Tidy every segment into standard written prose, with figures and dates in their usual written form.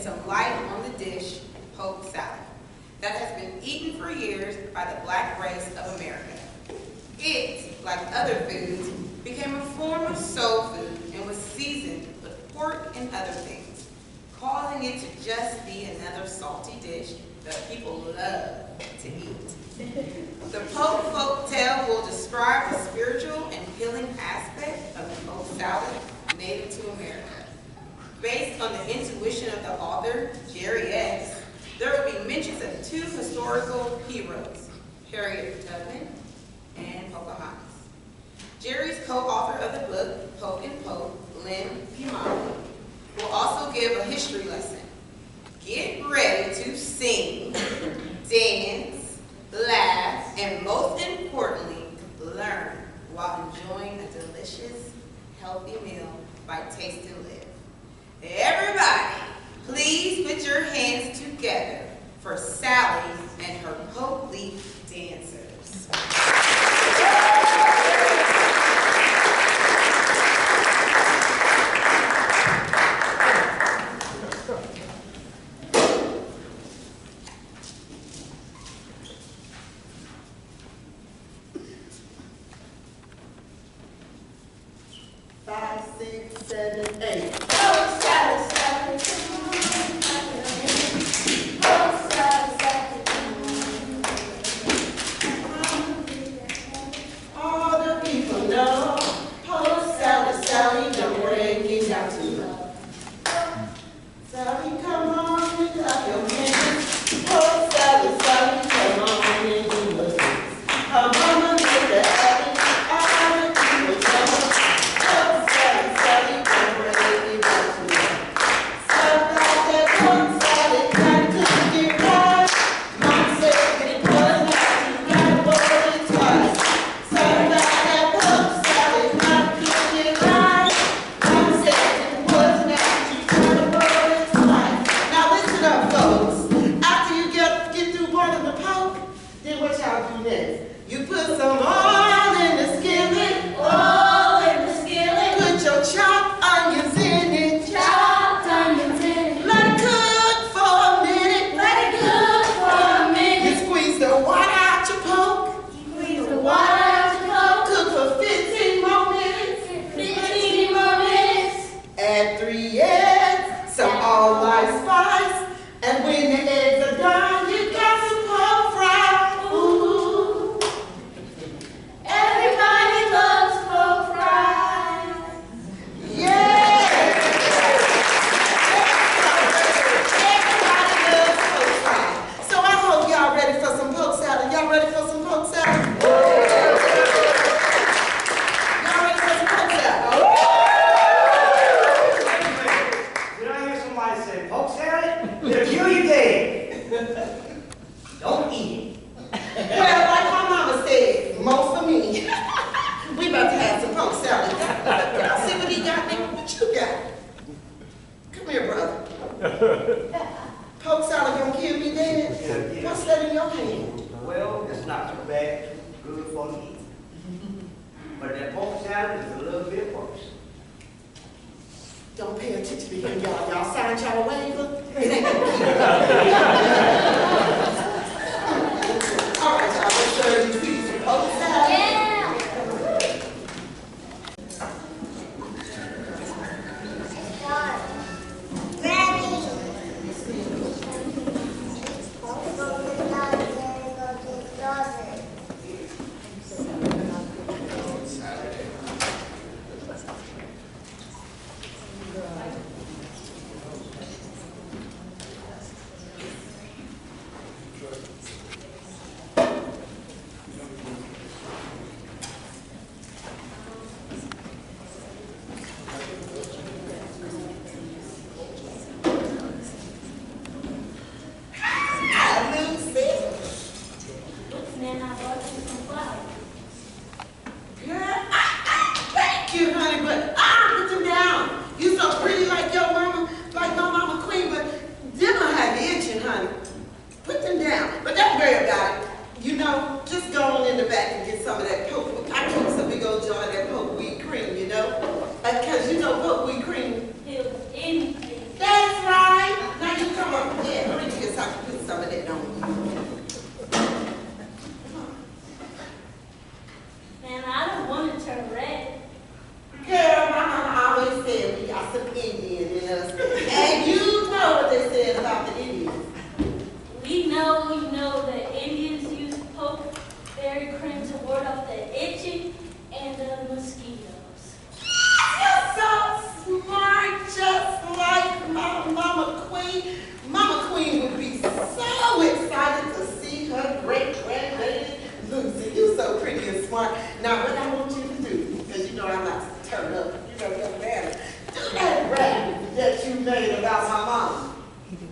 some light on the dish, poke salad, that has been eaten for years by the black race of America. It, like other foods, became a form of soul food and was seasoned with pork and other things, causing it to just be another salty dish that people love to eat. The poke folk tale will describe the spiritual and healing aspect of the poke salad native to America. Based on the intuition of the author, Jerri X, there will be mentions of two historical heroes, Harriet Tubman and Pocahontas. Jerri's co-author of the book, Poke and Poke, Lynn, Peemoeller, will also give a history lesson. Get ready to sing, dance, laugh, and most importantly, learn while enjoying a delicious, healthy meal by Taste and Live. Everybody, please put your hands together for Sally and her poke leaf dancers.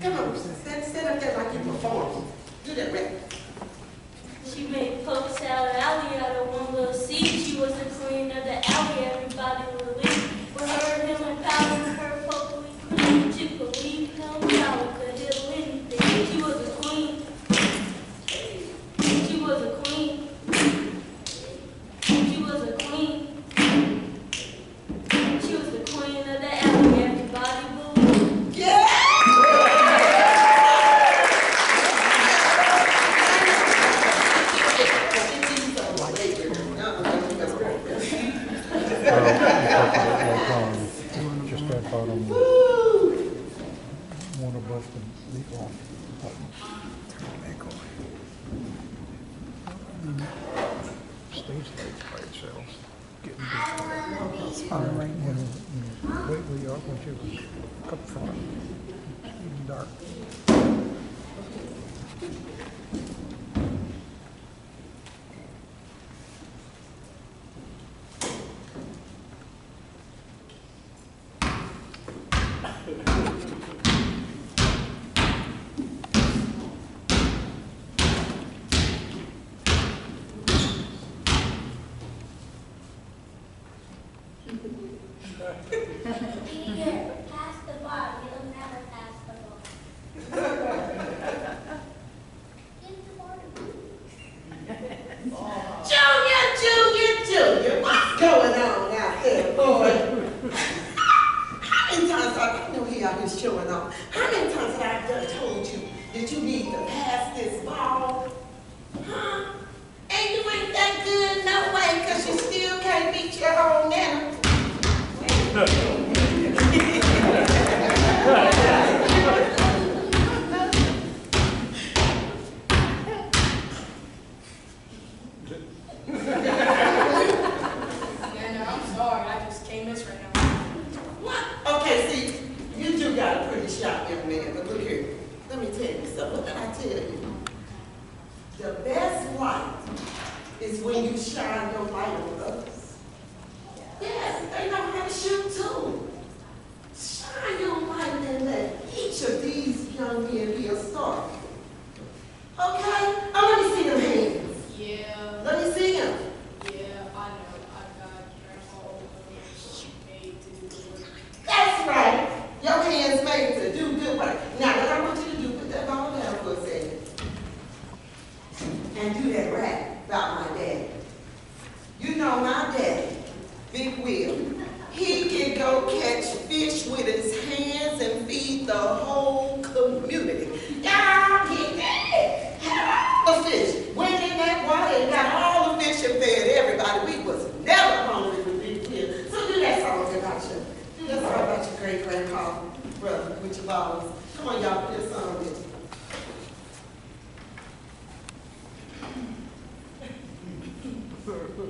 Come on, stand up there like you perform. Do that, Rick. She made poke salad alley out of one little seat. She was the queen of the alley. Everybody would leave. With her, him, and Pal and her pokeweed queen. She could leave him, Pal could handle anything. She was a queen. She was a queen. She was a queen. She was the queen of the alley. Everybody would. Yeah! Just that part on the one of us to leave off. Stays by itself. Getting wait where you are once you come front. It's dark. Peter, pass the ball. You'll never pass the ball. Junior, what's going on out there, boy? How many times I know he out here showing off? How many times have I done told you that you need to pass this ball? Huh? And you ain't that good, no way, because you still can't beat your own nana. I'm sorry, I just can't miss right now. What? Okay, see, you two got a pretty sharp young man, but look here. Let me tell you something. What did I tell you? The best light is when you shine your light on others. Yes, they know how to shoot too. Shine your light and let each of these young men be a star. Okay? Let me see them hands. Yeah, Let me see them. yeah, I know. I've got grandma made to do the work. That's right. Your hands made to do good work. Now, what I want you to do, put that ball down for a second. And do that rap about my daddy. You know my daddy, Big Will. He can go catch fish with his hands and feed the whole community. Y'all get that? Had all the fish. Went in that water and got all the fish and fed everybody. We was never hungry with Big Will. So do that song about you. Do that song about your great-grandpa, brother, with your balls. Come on, y'all, put this song with you.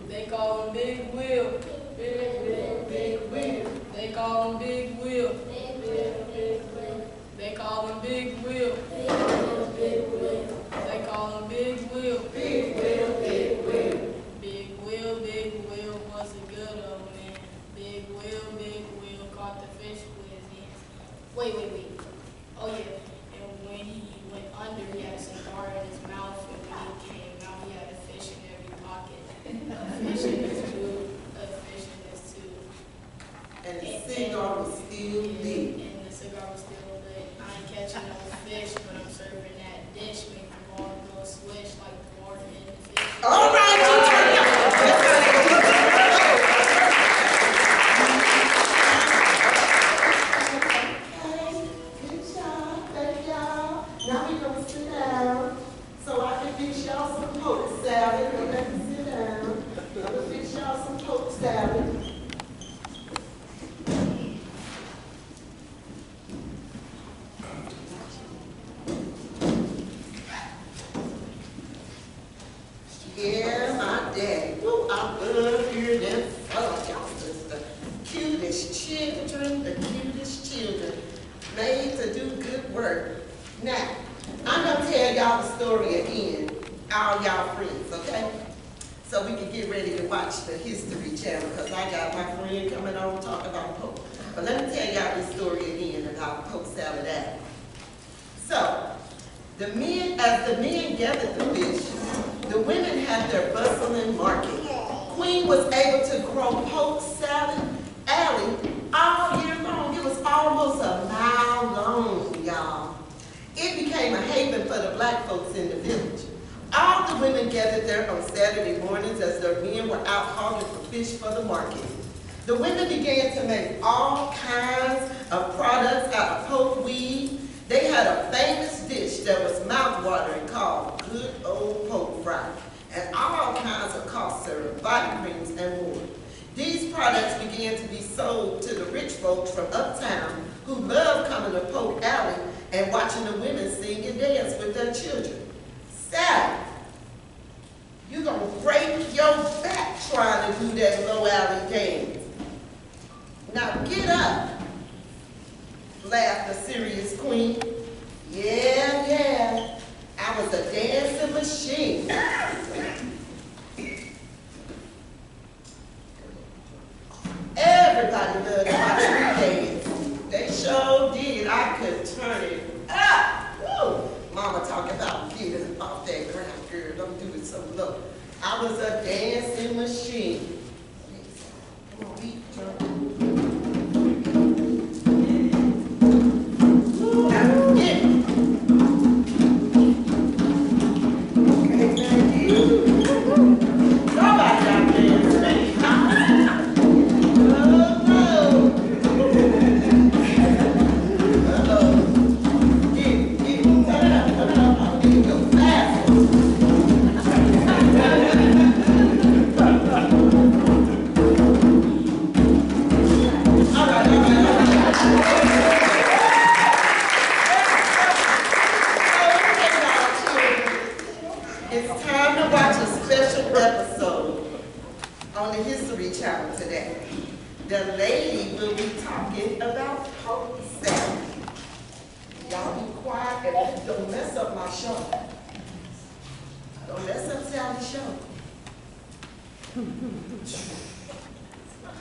They call him Big Will. Big Will, Big Will. They call him Big Will. Big Will, Big Will. They call him Big Will. Big Will, Big Will. They call him Big Will. Big Will, Big Will. Big Will was a good old man. Big Will caught the fish with his hands. Wait. Oh yeah. And when he went under, he had a cigar in his mouth, and when he came out, he had a fish in every pocket. A fish in his tube, a fish in his tube. And the cigar was still lit. And the cigar was still lit. I ain't catching no fish, but I'm serving that dish, make the water go swish like the water in the fish. All right, you turn it up. Good job, thank y'all. Now we gonna sit down so I can fix y'all some poke salad. Go back and sit down. I'm gonna fix y'all some poke salad. Yeah, my daddy. Woo, I love hearing them. Oh, y'all just the cutest children, made to do good work. Now, I'm gonna tell y'all the story again, all y'all friends, okay? So we can get ready to watch the History Channel, because I got my friend coming on to talk about poke. But let me tell y'all this story again about poke salad apple. As the men gathered the fish, the women had their bustling market. Queen was able to grow poke salad alley all year long. It was almost a mile long, y'all. It became a haven for the black folks in the village. All the women gathered there on Saturday mornings as their men were out hogging for fish for the market. The women began to make all kinds of products out of pokeweed. They had a famous dish that was mouth-watering called good old poke fry, and all kinds of cough syrup, body creams, and more. These products began to be sold to the rich folks from uptown who loved coming to Poke Alley and watching the women sing and dance with their children. Sally, you're gonna break your back trying to do that low alley dance. Now get up, laughed the serious queen. Yeah, I was a dancing machine. Everybody loved to watch me dance. They sure did. I could turn it up. Woo! Mama talking about getting off that ground, girl. Don't do it so low. I was a dancing machine. Come on, beat,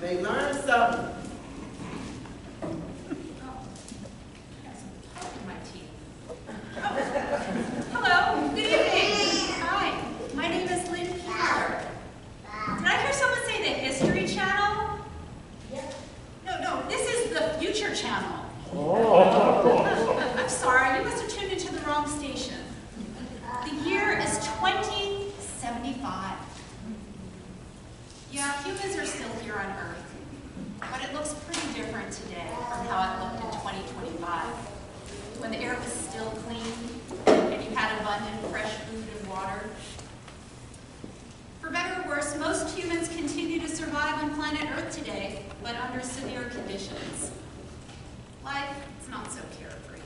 they learn something. Hello, good evening. Hi, my name is Lynn Peemoeller. Did I hear someone say the History Channel? Yeah. No, this is the Future Channel. Oh. I'm sorry, you must have tuned into the wrong station. The year is 2075. Yeah, humans are still here on Earth, but it looks pretty different today from how it looked in 2025, when the air was still clean and you had abundant fresh food and water. For better or worse, most humans continue to survive on planet Earth today, but under severe conditions. Life is not so carefree.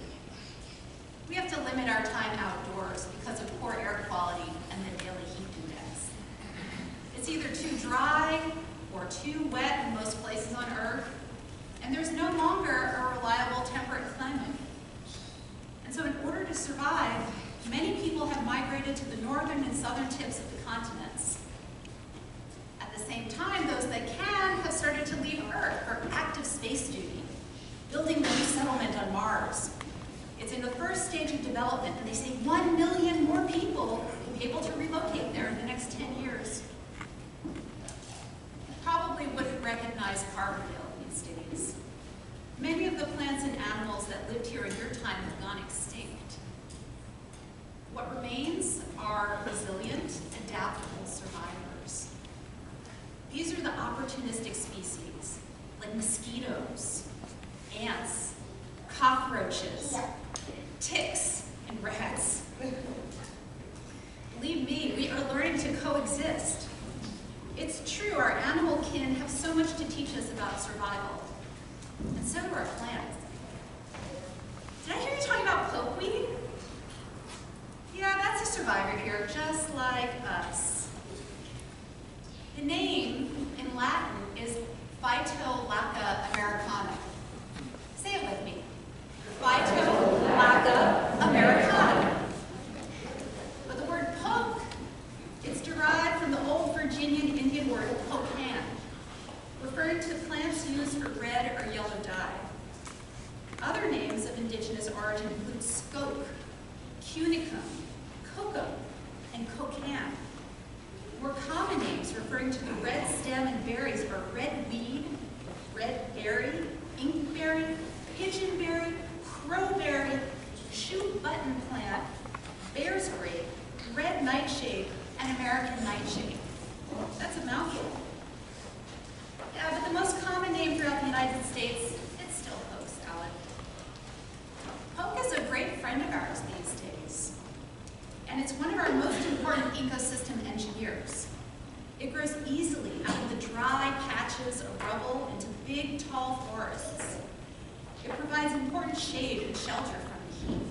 We have to limit our time outdoors because of poor air quality and the daily heat index. It's either too dry or too wet in most places on Earth, and there's no longer a reliable temperate climate. And so in order to survive, many people have migrated to the northern and southern tips of the continents. At the same time, those that can have started to leave Earth for active space duty, building the new settlement on Mars. It's in the first stage of development, and they say 1 million more people will be able to relocate there in the next 10 years. Probably wouldn't recognize Carbondale these days. Many of the plants and animals that lived here in your time have gone extinct. What remains are resilient, adaptable survivors. These are the opportunistic species, like mosquitoes, ants, cockroaches, ticks, and rats. Believe me, we are learning to coexist. It's true, our animal kin have so much to teach us about survival, and so do our plants. Did I hear you talking about pokeweed? Yeah, that's a survivor here, just like us. The name in Latin is Phytolacca americana. Say it with me. Phytolacca americana. But the word poke, it's derived from the old Virginian Indian word pocan, referring to plants used for red or yellow dye. Other names of indigenous origin include skoke, cunicum, kokum, and kokan were common names referring to the red stem and berries are red weed, red berry, inkberry, pigeonberry, crowberry, shoot button plant, bear's grape, red nightshade, and American nightshade. That's a mouthful. Yeah, but the most common name throughout the United States, it's still poke salad. Poke is a great friend of ours these days, and it's one of our most important ecosystem engineers. It grows easily out of the dry patches of rubble into big, tall forests. It provides important shade and shelter from the heat.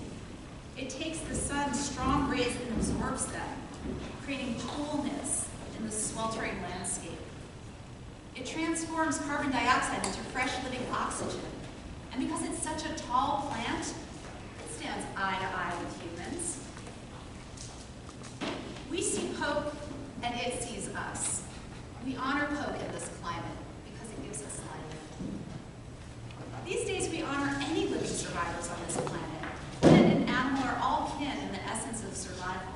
It takes the sun's strong rays and absorbs them, creating coolness in the sweltering landscape. It transforms carbon dioxide into fresh living oxygen. And because it's such a tall plant, it stands eye to eye with humans. We see poke and it sees us. We honor poke in this climate because it gives us life. These days we honor any living survivors on this planet. Plant and animal are all kin in the essence of survival.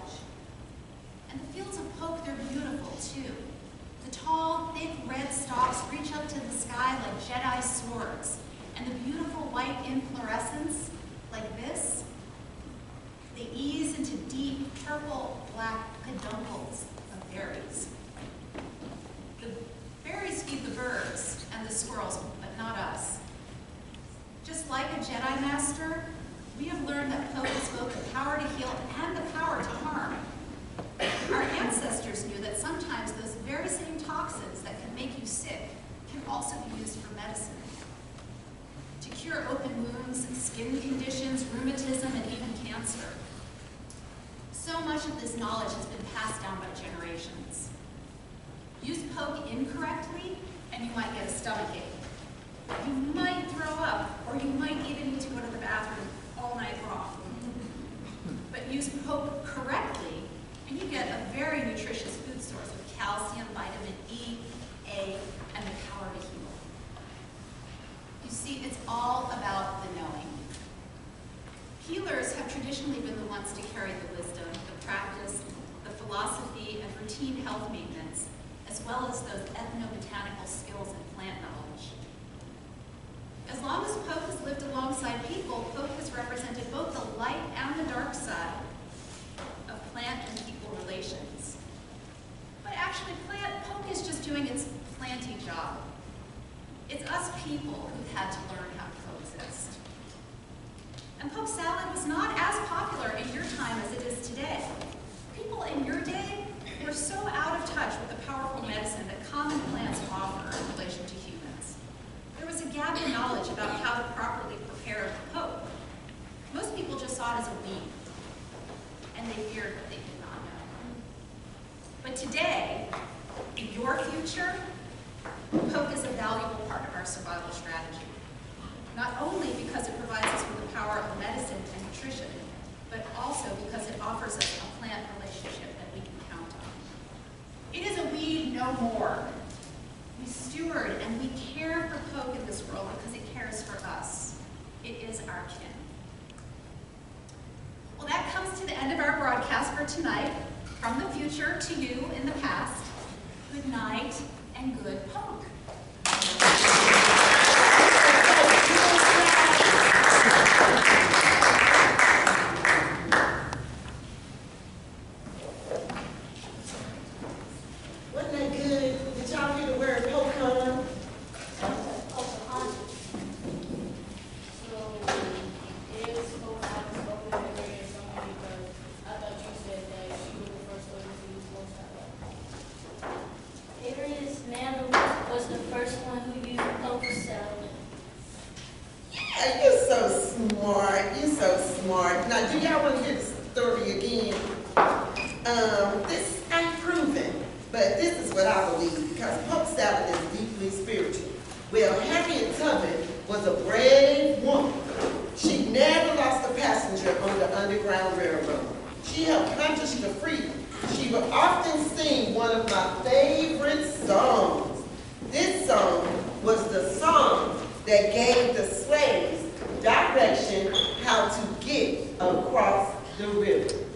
And the fields of poke, they're beautiful too. The tall, thick red stalks reach up to the sky like Jedi swords, and the beautiful white inflorescence, like this, they ease into deep purple-black peduncles of berries. The berries feed the birds and the squirrels, but not us. Just like a Jedi Master, we have learned that poke is both the power to heal and the power to harm. Our ancestors knew that sometimes those very same toxins that can make you sick can also be used for medicine. To cure open wounds, skin conditions, rheumatism, and even cancer. So much of this knowledge has been passed down by generations. Use poke incorrectly, and you might get a stomachache. You might throw up, or you might even need to go to the bathroom all night long. But use poke correctly, and you get a very nutritious food source with calcium, vitamin E, A, and the power to heal. You see, it's all about the knowing. Healers have traditionally been the ones to carry the wisdom, the practice, the philosophy, and routine health maintenance, as well as those ethnobotanical skills and plant knowledge. As long as poke has lived alongside people, poke has represented both the light and the dark side of plant and people relations. But actually, poke is just doing its planty job. It's us people who've had to learn how to coexist. And poke salad was not as popular in your time as it is today. People in your day were so out of touch with the powerful medicine that common plants offer in relation to humans. There was a gap in knowledge about how to properly prepare poke. Most people just saw it as a weed, and they feared what they did not know. But today, in your future, poke is a valuable part of our survival strategy. Not only because it provides us with the power of medicine and nutrition, but also because it offers us a plant relationship that we can count on. It is a weed no more. We steward and we care for poke in this world because it cares for us. It is our kin. Well, that comes to the end of our broadcast for tonight. From the future to you in the past, good night and good poke. Wasn't that good? Did y'all hear the word poke on? Was the first one who used poke salad. Yeah, you're so smart. You're so smart. Now, do y'all want to hear the story again? This ain't proven, but this is what I believe, because poke salad is deeply spiritual. Well, Harriet Tubman was a brave woman. She never lost a passenger on the Underground Railroad. She helped hunters to freedom. She would often sing one of my favorite songs. This song was the song that gave the slaves direction how to get across the river.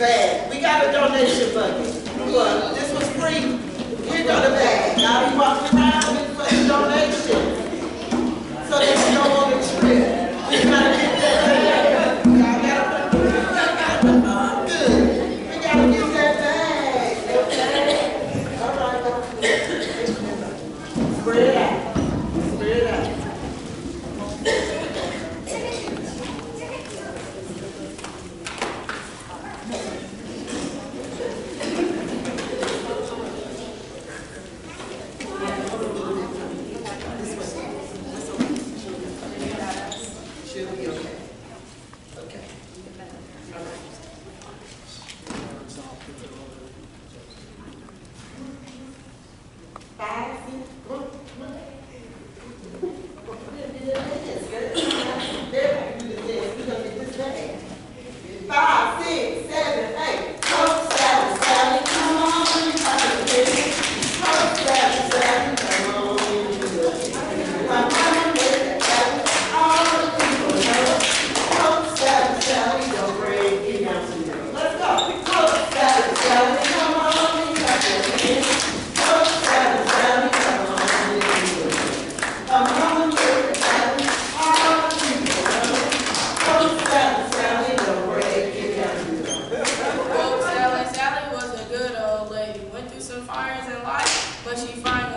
We got a donation bucket. Look, this was free. Here go the bag. I'll be walking some fires in life, but she finds